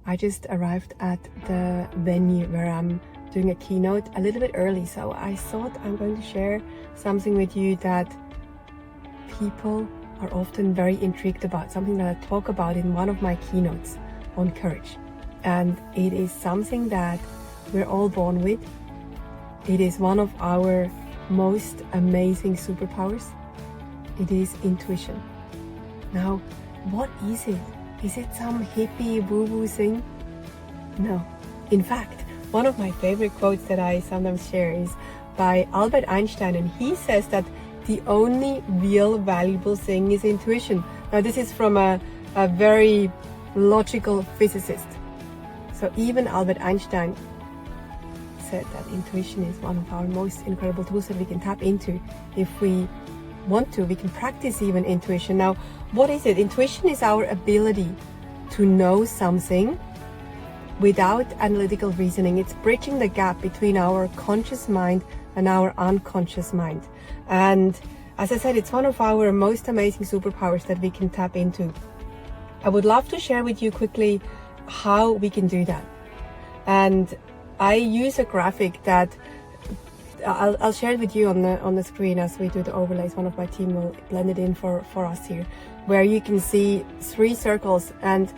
I just arrived at the venue where I'm doing a keynote a little bit early, so I thought I'm going to share something with you that people are often very intrigued about, something that I talk about in one of my keynotes on courage. And it is something that we're all born with. It is one of our most amazing superpowers. It is intuition. Now, what is it? Is it some hippie woo-woo thing? No. In fact, one of my favorite quotes that I sometimes share is by Albert Einstein, and he says that the only real valuable thing is intuition. Now, this is from a very logical physicist. So even Albert Einstein said that intuition is one of our most incredible tools that we can tap into. If we want to, we can practice even intuition. Now, what is it? Intuition is our ability to know something without analytical reasoning. It's bridging the gap between our conscious mind and our unconscious mind. And as I said, it's one of our most amazing superpowers that we can tap into. I would love to share with you quickly how we can do that. And I use a graphic that I'll share it with you on the screen as we do the overlays. One of my team will blend it in for us here, where you can see 3 circles, and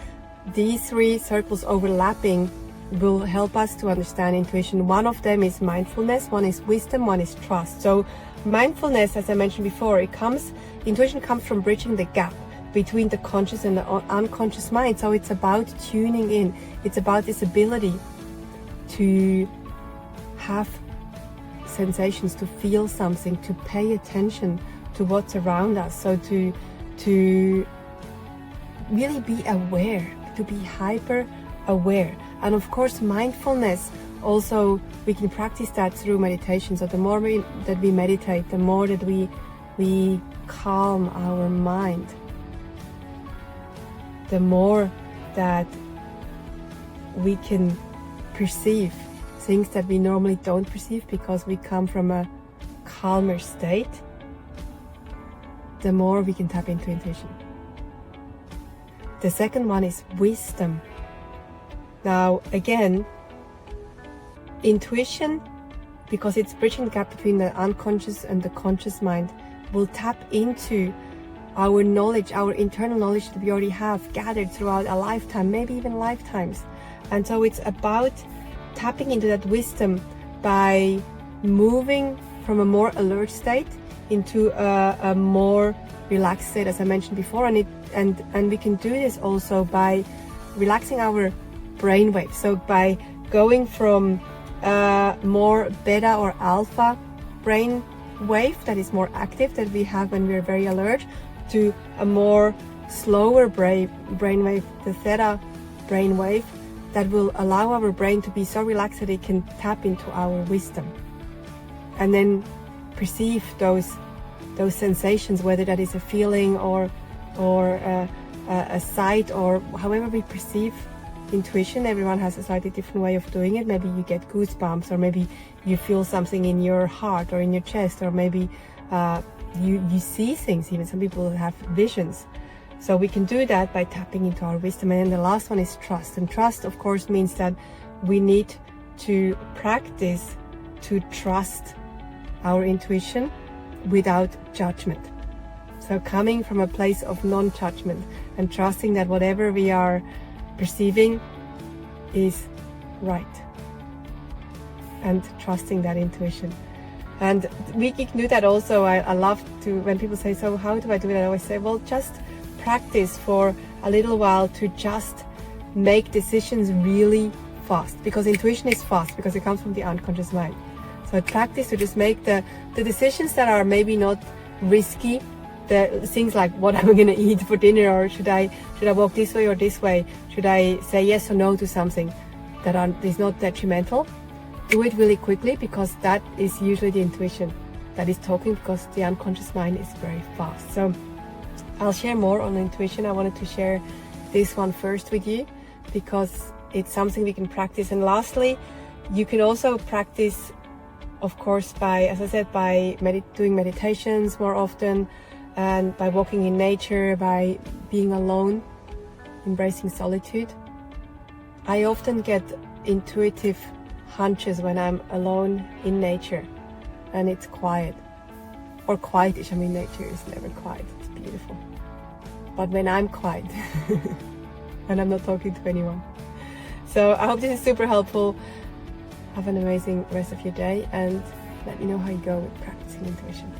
these 3 circles overlapping will help us to understand intuition. One of them is mindfulness, one is wisdom, one is trust. So mindfulness, as I mentioned before, intuition comes from bridging the gap between the conscious and the unconscious mind. So it's about tuning in. It's about this ability to have sensations, to feel something, to pay attention to what's around us. So to really be aware, to be hyper aware. And of course, mindfulness also, we can practice that through meditation. So the more that we meditate, the more that we calm our mind, the more that we can perceive things that we normally don't perceive because we come from a calmer state, the more we can tap into intuition. The second one is wisdom. Now, again, intuition, because it's bridging the gap between the unconscious and the conscious mind, will tap into our knowledge, our internal knowledge that we already have gathered throughout a lifetime, maybe even lifetimes. And so it's about tapping into that wisdom by moving from a more alert state into a more relaxed state, as I mentioned before. And we can do this also by relaxing our brainwaves. So by going from more beta or alpha brain wave that is more active, that we have when we're very alert, to a more slower brainwave, the theta brainwave, that will allow our brain to be so relaxed that it can tap into our wisdom and then perceive those sensations, whether that is a feeling or a sight, or however we perceive intuition. Everyone has a slightly different way of doing it. Maybe you get goosebumps, or maybe you feel something in your heart or in your chest, or maybe you see things. Even some people have visions. So we can do that by tapping into our wisdom. And then the last one is trust. And trust, of course, means that we need to practice to trust our intuition without judgment. So coming from a place of non-judgment and trusting that whatever we are perceiving is right, and trusting that intuition. And we can do that also. I love to, when people say, so how do I do it? I always say, well, just practice for a little while to just make decisions really fast, because intuition is fast, because it comes from the unconscious mind. So practice to just make the decisions that are maybe not risky, the things like what am I going to eat for dinner, or should I walk this way or this way, should I say yes or no to something that is not detrimental. Do it really quickly, because that is usually the intuition that is talking, because the unconscious mind is very fast. So I'll share more on intuition. I wanted to share this one first with you because it's something we can practice. And lastly, you can also practice, of course, by, as I said, by doing meditations more often, and by walking in nature, by being alone, embracing solitude. I often get intuitive hunches when I'm alone in nature and it's quiet, or quietish. I mean, nature is never quiet, it's beautiful. But when I'm quiet and I'm not talking to anyone. So I hope this is super helpful. Have an amazing rest of your day and let me know how you go with practicing intuition.